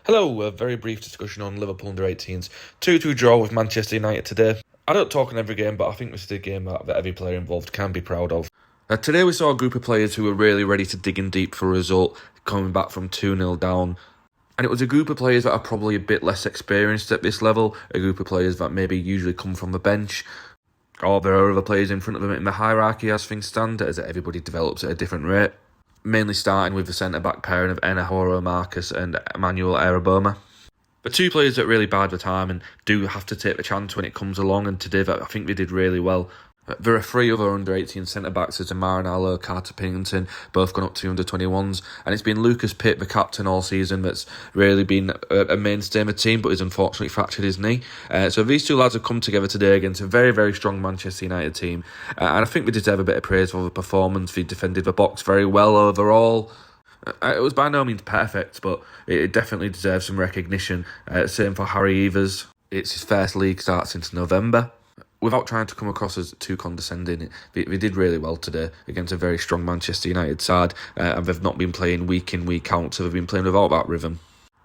Hello, a very brief discussion on Liverpool under-18s 2-2 draw with Manchester United today. I don't talk on every game, but I think this is a game that every player involved can be proud of. Today we saw a group of players who were really ready to dig in deep for a result, coming back from 2-0 down. And it was a group of players that are probably a bit less experienced at this level, a group of players that maybe usually come from the bench, or there are other players in front of them in the hierarchy as things stand, as everybody develops at a different rate. Mainly starting with the centre-back pairing of Enahoro Marcus and Emmanuel Araboma. But two players that really bide the time and do have to take the chance when it comes along, and today I think they did really well. There are three other under-18 centre-backs, as Maranello, Carter Pennington, both gone up to under-21s, and it's been Lucas Pitt, the captain all season, that's really been a mainstay in the team, but has unfortunately fractured his knee. So these two lads have come together today against a very, very strong Manchester United team, and I think they deserve a bit of praise for the performance. They defended the box very well overall. It was by no means perfect, but it definitely deserves some recognition. Same for Harry Evers. It's his first league start since November. Without trying to come across as too condescending, they did really well today against a very strong Manchester United side, and they've not been playing week in, week out, so they've been playing without that rhythm.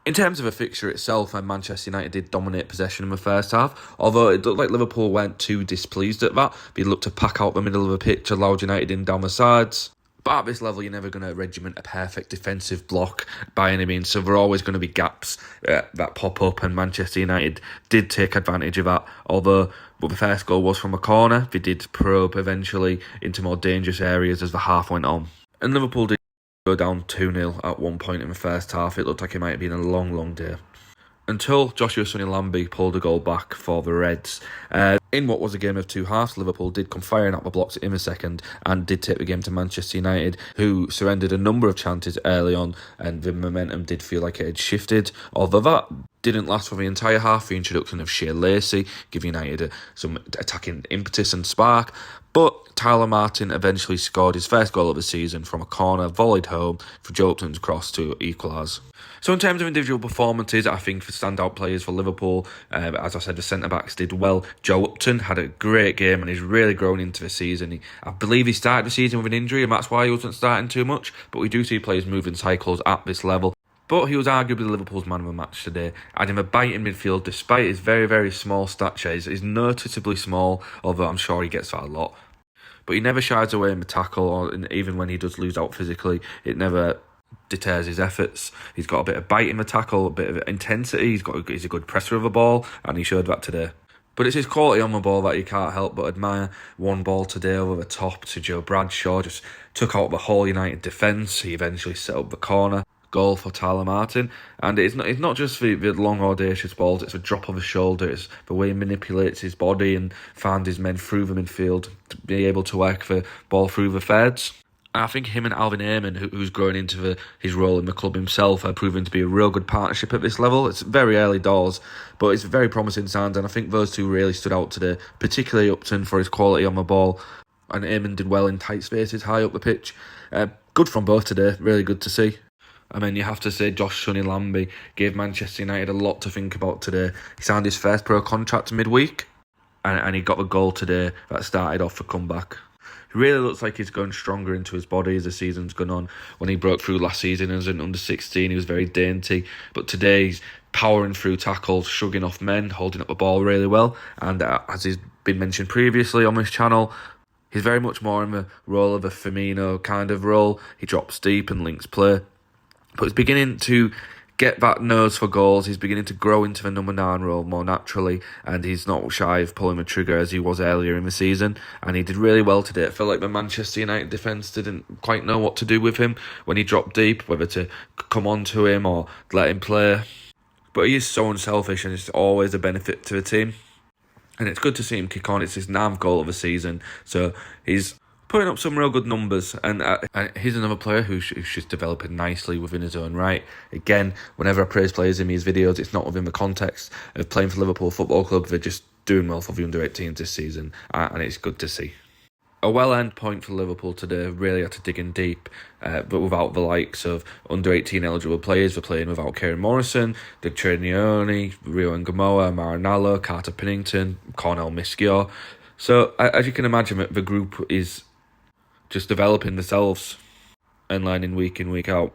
In terms of the fixture itself, Manchester United did dominate possession in the first half, although it looked like Liverpool weren't too displeased at that. They looked to pack out the middle of the pitch, allowed United in down the sides. But at this level, you're never going to regiment a perfect defensive block by any means, so there are always going to be gaps that pop up, and Manchester United did take advantage of that. Although the first goal was from a corner, they did probe eventually into more dangerous areas as the half went on. And Liverpool did go down 2-0 at one point in the first half. It looked like it might have been a long, long day, until Joshua Sonny Lamby pulled a goal back for the Reds. In what was a game of two halves, Liverpool did come firing at the blocks in the second and did take the game to Manchester United, who surrendered a number of chances early on, and the momentum did feel like it had shifted. Although that didn't last for the entire half, the introduction of Shea Lacey gave United some attacking impetus and spark. But Tyler Martin eventually scored his first goal of the season from a corner volleyed home for Joe Upton's cross to equalise. So in terms of individual performances, I think for standout players for Liverpool, as I said, the centre-backs did well. Joe Upton had a great game and he's really grown into the season. I believe he started the season with an injury and that's why he wasn't starting too much, but we do see players moving cycles at this level. But he was arguably Liverpool's man of the match today, adding a bite in midfield despite his very, very small stature. He's noticeably small, although I'm sure he gets that a lot. But he never shies away in the tackle, or even when he does lose out physically, it never deters his efforts. He's got a bit of bite in the tackle, a bit of intensity. He's a good presser of the ball, and he showed that today. But it's his quality on the ball that you can't help but admire. One ball today over the top to Joe Bradshaw, just took out the whole United defence. He eventually set up the corner. Goal for Tyler Martin, and it's not just the long audacious balls, it's a drop of the shoulder, it's the way he manipulates his body and finds his men through the midfield to be able to work the ball through the thirds. I think him and Alvin Eamon, who's growing into his role in the club himself, are proving to be a real good partnership at this level. It's very early doors, but it's very promising signs, and I think those two really stood out today, particularly Upton for his quality on the ball, and Eamon did well in tight spaces high up the pitch. Good from both today, really good to see. I mean, you have to say Josh Sonny Lamby gave Manchester United a lot to think about today. He signed his first pro contract midweek, and he got a goal today that started off the comeback. He really looks like he's going stronger into his body as the season's gone on. When he broke through last season as an under-16, he was very dainty, but today he's powering through tackles, shrugging off men, holding up the ball really well, and as has been mentioned previously on this channel, he's very much more in the role of a Firmino kind of role. He drops deep and links play. But he's beginning to get that nose for goals. He's beginning to grow into the number 9 role more naturally, and he's not shy of pulling the trigger as he was earlier in the season, and he did really well today. It felt like the Manchester United defence didn't quite know what to do with him when he dropped deep, whether to come on to him or let him play. But he is so unselfish, and it's always a benefit to the team. And it's good to see him kick on. It's his 9th goal of the season, so he's putting up some real good numbers, and he's another player who's just developing nicely within his own right. Again, whenever I praise players in these videos, it's not within the context of playing for Liverpool Football Club. They're just doing well for the under-18s this season, and it's good to see. A well-earned point for Liverpool today. Really had to dig in deep, but without the likes of under-18 eligible players. They're playing without Kieran Morrison, Dick Chernioni, Rio Ngamoa, Maranello, Carter Pennington, Cornel Mischior. So, as you can imagine, the group is just developing themselves and learning week in, week out.